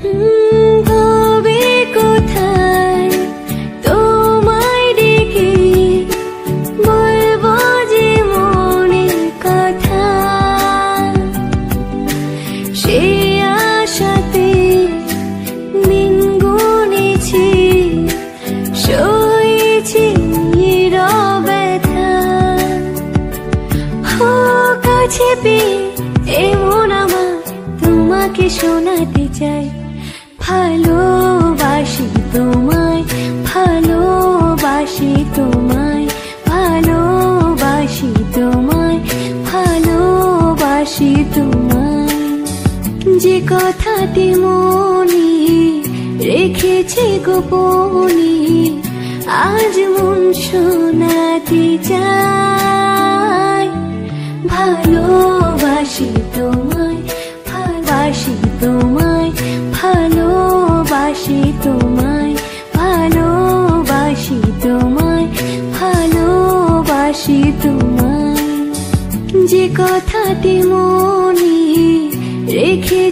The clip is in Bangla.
কবে কোথায় তোমায় ডেকে বলবো যে মনের কথা, সেই আশাতে দিন গুনেছি, সয়েছি নীরব ব্যথা। কাছে পেয়ে এমন আমার তোমাকে শোনাতে চাই, ভালোবাসি তোমায়, ভালোবাসি তোমায়, ভালোবাসি তোমায়, ভালোবাসি তোমায়। যে কথাটি মনে রেখেছি গোপনে, আজ মন শোনাতে চাই। ভালোবাসি তোমায়, ভালোবাসি তোমায়, ভালোবাসি তোমায়, ভালোবাসি তোমায়, ভালোবাসি তোমায়। যে কথাটি মনে রেখে